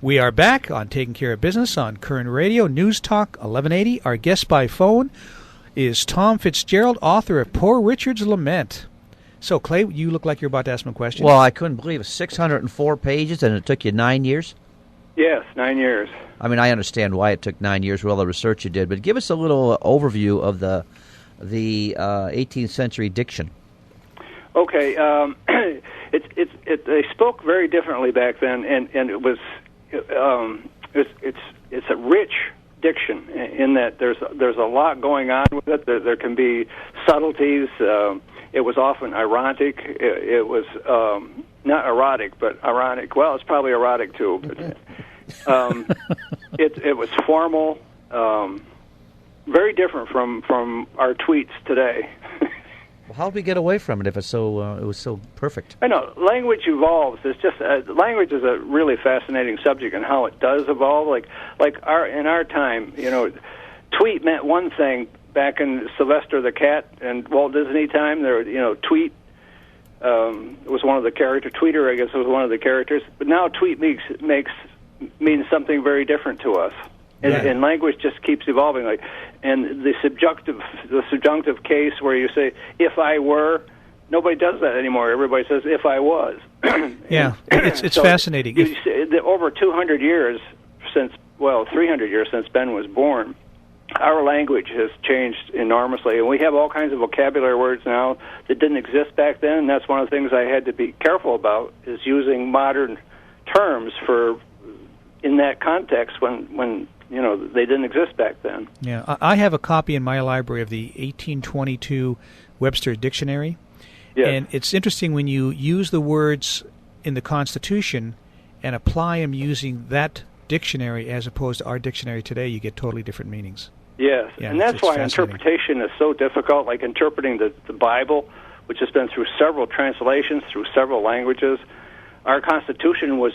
We are back on Taking Care of Business on Koerner Radio, News Talk 1180. Our guest by phone is Tom Fitzgerald, author of Poor Richard's Lament. So, Clay, you look like you're about to ask me a question. Well, I couldn't believe it. 604 pages, and it took you 9 years? Yes, 9 years. I mean, I understand why it took 9 years with all the research you did, but give us a little overview of the 18th century diction. Okay, they spoke very differently back then, and it's a rich diction in that there's a lot going on with it. There can be subtleties. It was often ironic. It was not erotic, but ironic. Well, it's probably erotic too. But it was formal, very different from our tweets today. Well, how did we get away from it if it was so perfect? I know language evolves. It's just language is a really fascinating subject, and how it does evolve. In our time, tweet meant one thing back in Sylvester the Cat and Walt Disney time. Tweet was one of the characters. Tweeter, I guess, was one of the characters. But now tweet means something very different to us. And language just keeps evolving. And the subjunctive case where you say, if I were, nobody does that anymore. Everybody says, if I was. It's fascinating. Over 200 years 300 years since Ben was born, our language has changed enormously. And we have all kinds of vocabulary words now that didn't exist back then. And that's one of the things I had to be careful about, is using modern terms in that context when they didn't exist back then. Yeah, I have a copy in my library of the 1822 Webster Dictionary. Yes. And it's interesting when you use the words in the Constitution and apply them using that dictionary as opposed to our dictionary today, you get totally different meanings. Yes, and that's why interpretation is so difficult, like interpreting the Bible, which has been through several translations, through several languages. Our Constitution was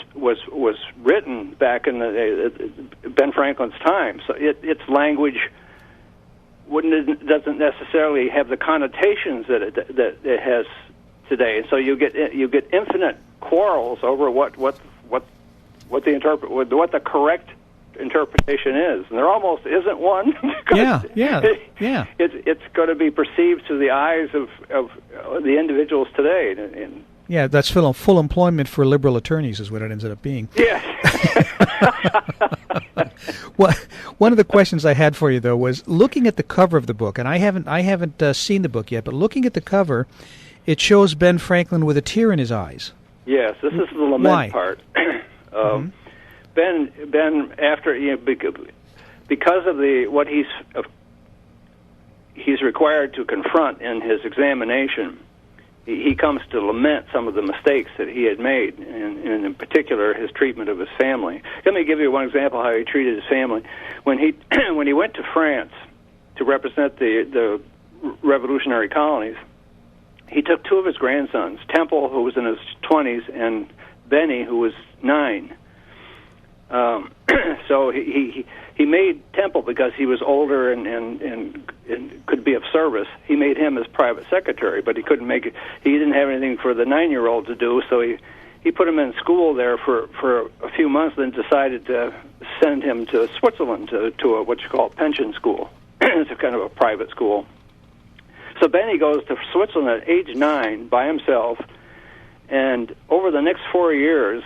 written back in Ben Franklin's time, so its language doesn't necessarily have the connotations that it has today. So you get infinite quarrels over what the correct interpretation is, and there almost isn't one. It's going to be perceived through the eyes of the individuals today. Yeah, that's full employment for liberal attorneys is what it ends up being. Yes. Well, one of the questions I had for you, though, was looking at the cover of the book, and I haven't seen the book yet, but looking at the cover, it shows Ben Franklin with a tear in his eyes. Yes, this is the lament part. Ben, after because of what he's required to confront in his examination, he comes to lament some of the mistakes that he had made, and in particular his treatment of his family. Let me give you one example how he treated his family. When he went to France to represent the revolutionary colonies, he took two of his grandsons, Temple, who was in his 20s, and Benny, who was 9. So he made Temple, because he was older and could be of service. He made him his private secretary, but he couldn't make it. He didn't have anything for the 9-year-old to do, so he put him in school there for a few months, then decided to send him to Switzerland to a what you call pension school. It's a kind of a private school. So Benny goes to Switzerland at age 9 by himself, and over the next 4 years,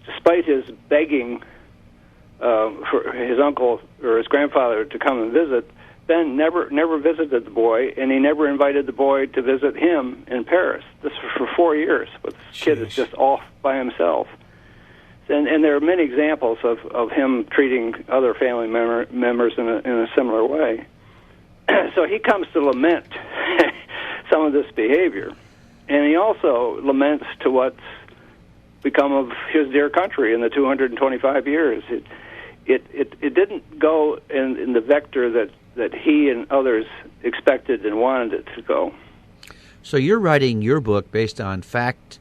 despite his begging for his uncle or his grandfather to come and visit, Ben never visited the boy, and he never invited the boy to visit him in Paris. This was for 4 years, but the kid is just off by himself. And there are many examples of him treating other family members in a similar way. So he comes to lament some of this behavior, and he also laments to what's become of his dear country in the 225 years. It didn't go in the vector that he and others expected and wanted it to go. So you're writing your book based on fact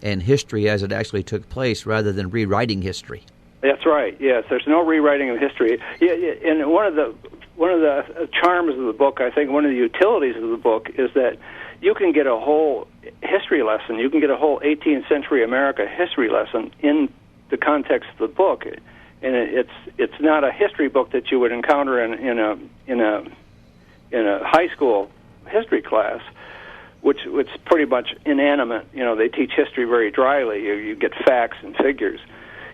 and history as it actually took place, rather than rewriting history. That's right. Yes, there's no rewriting of history. Yeah, and one of the charms of the book, I think, one of the utilities of the book is that you can get a whole history lesson. You can get a whole 18th century America history lesson in the context of the book, and it's not a history book that you would encounter in a high school history class, which pretty much inanimate. They teach history very dryly. You get facts and figures.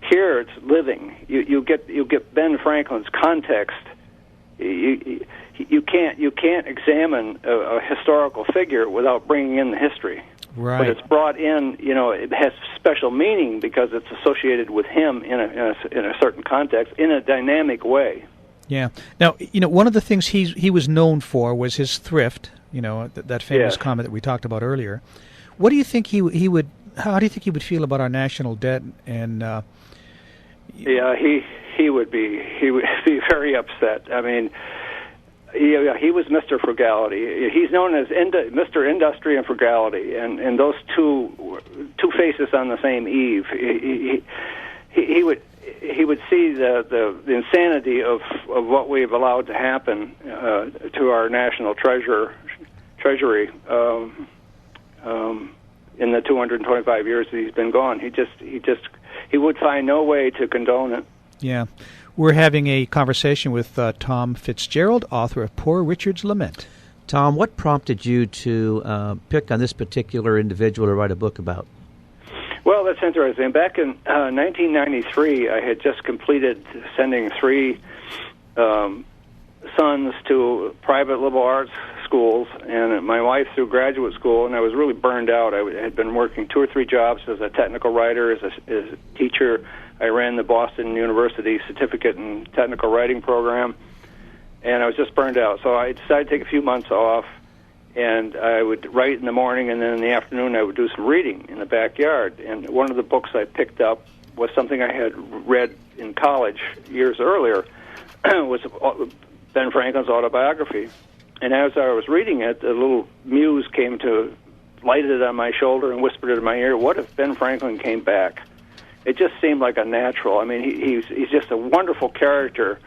Here it's living. You get Ben Franklin's context. You can't examine a historical figure without bringing in the history. Right. But it's brought in. It has special meaning because it's associated with him in a certain context in a dynamic way. Yeah. Now, one of the things he was known for was his thrift. That famous comment that we talked about earlier. What do you think he would? How do you think he would feel about our national debt? And he would be very upset. I mean, he was Mr. Frugality. He's known as Mr. Industry and Frugality, and those two faces on the same eve. He would see the insanity of what we've allowed to happen to our national treasury in the 225 years that he's been gone. He would find no way to condone it. Yeah. We're having a conversation with Tom Fitzgerald, author of Poor Richard's Lament. Tom, what prompted you to pick on this particular individual to write a book about? Well, that's interesting. Back in 1993, I had just completed sending 3 sons to private liberal arts schools, and my wife through graduate school, and I was really burned out. I had been working 2 or 3 jobs as a technical writer, as a teacher. I ran the Boston University Certificate in Technical Writing program, and I was just burned out. So I decided to take a few months off, and I would write in the morning, and then in the afternoon I would do some reading in the backyard. And one of the books I picked up was something I had read in college years earlier, was Ben Franklin's autobiography. And as I was reading it, a little muse came to lighted it on my shoulder and whispered it in my ear, what if Ben Franklin came back? It just seemed like a natural. I mean, he's just a wonderful character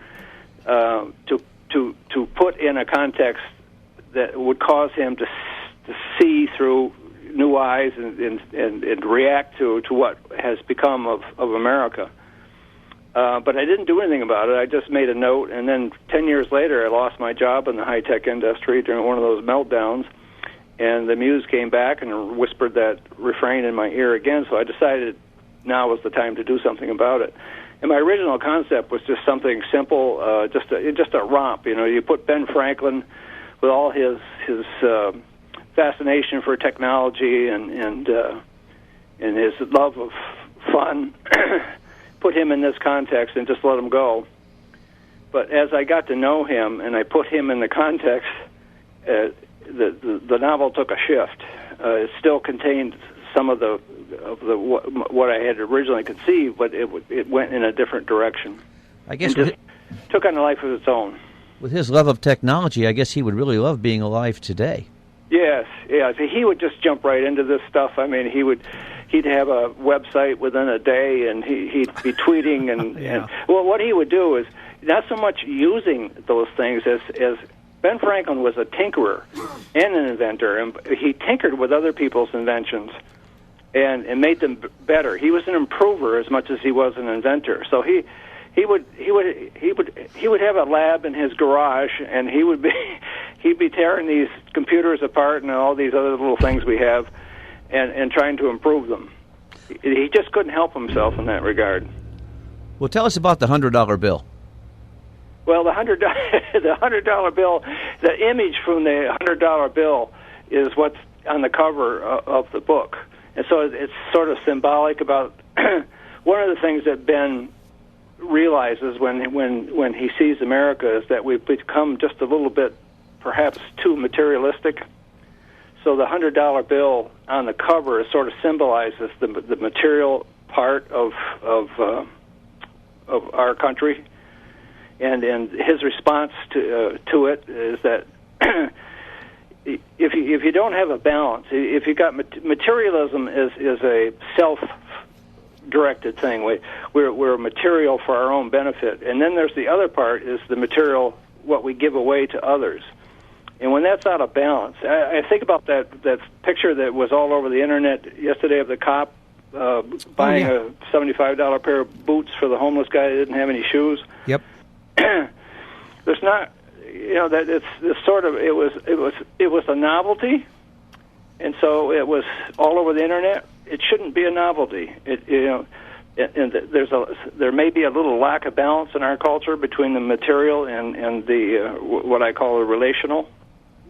to put in a context that would cause him to see through new eyes and react to what has become of America. But I didn't do anything about it. I just made a note, and then 10 years later, I lost my job in the high-tech industry during one of those meltdowns, and the muse came back and whispered that refrain in my ear again, so I decided now was the time to do something about it. And my original concept was just something simple, just a romp. You put Ben Franklin with all his fascination for technology and his love of fun, put him in this context and just let him go. But as I got to know him and I put him in the context, the novel took a shift. It still contained some of the what I had originally conceived, but it went in a different direction. I guess it took on a life of its own. With his love of technology, I guess he would really love being alive today. Yes. He would just jump right into this stuff. I mean, he'd have a website within a day, and he'd be tweeting and well, what he would do is not so much using those things as Ben Franklin was a tinkerer and an inventor, and he tinkered with other people's inventions and made them better. He was an improver as much as he was an inventor. So he would have a lab in his garage, and he'd be tearing these computers apart and all these other little things we have, and trying to improve them. He just couldn't help himself in that regard. Well, tell us about the $100 bill. Well, the $100 bill, the image from the $100 bill is what's on the cover of the book. And so it's sort of symbolic about one of the things that Ben realizes when he sees America is that we've become just a little bit perhaps too materialistic. So the $100 bill on the cover sort of symbolizes the material part of our country, and his response to it is that if you don't have a balance, if you got materialism is a self-directed thing. We're material for our own benefit, and then there's the other part is the material what we give away to others. And when that's out of balance, I think about that picture that was all over the internet yesterday of the cop buying a $75 pair of boots for the homeless guy that didn't have any shoes. Yep. There's not, that it's sort of it was a novelty, and so it was all over the internet. It shouldn't be a novelty. And there may be a little lack of balance in our culture between the material and the what I call the relational.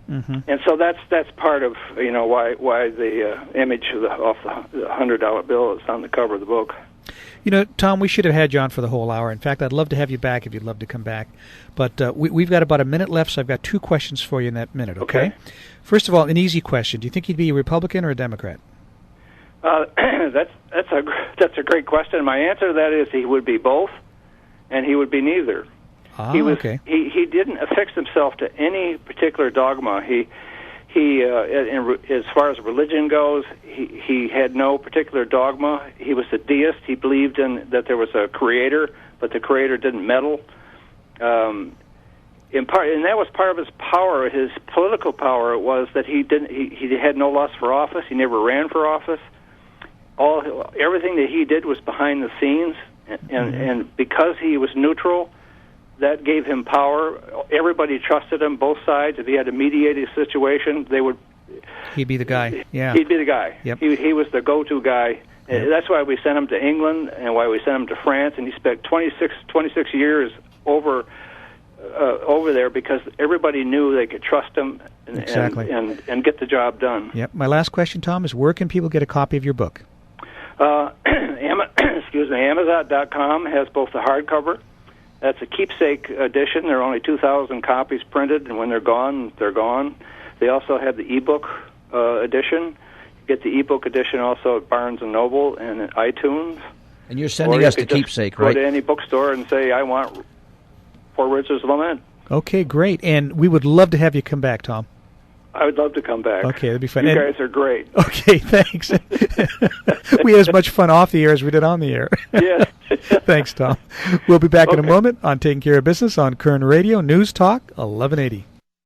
Mm-hmm. And so that's part of why the image off the $100 bill is on the cover of the book. Tom, we should have had you on for the whole hour. In fact, I'd love to have you back if you'd love to come back. But we've got about a minute left, so I've got 2 questions for you in that minute. Okay. First of all, an easy question: do you think he'd be a Republican or a Democrat? That's a great question. My answer to that is he would be both, and he would be neither. Okay. He didn't affix himself to any particular dogma. He as far as religion goes, he had no particular dogma. He was a deist. He believed in that there was a creator, but the creator didn't meddle. In part, and that was part of his power. His political power was that he had no lust for office. He never ran for office. Everything that he did was behind the scenes, and because he was neutral, that gave him power. Everybody trusted him, both sides. If he had to mediate a situation, he'd be the guy. Yeah, he'd be the guy. Yep. He was the go-to guy. Yep. That's why we sent him to England and why we sent him to France, and he spent 26 years over there because everybody knew they could trust him and get the job done. Yep. My last question, Tom, is where can people get a copy of your book? Amazon.com has both the hardcover. That's a keepsake edition. There are only 2,000 copies printed, and when they're gone, they're gone. They also have the ebook edition. You get the ebook edition also at Barnes & Noble and at iTunes. And you're sending us the keepsake, right? Go to any bookstore and say, I want Poor Richard's Lament. Okay, great. And we would love to have you come back, Tom. I would love to come back. Okay, that'd be fun. You guys are great. Okay, thanks. We had as much fun off the air as we did on the air. Yes. Thanks, Tom. We'll be back in a moment on Taking Care of Business on Koerner Radio, News Talk 1180.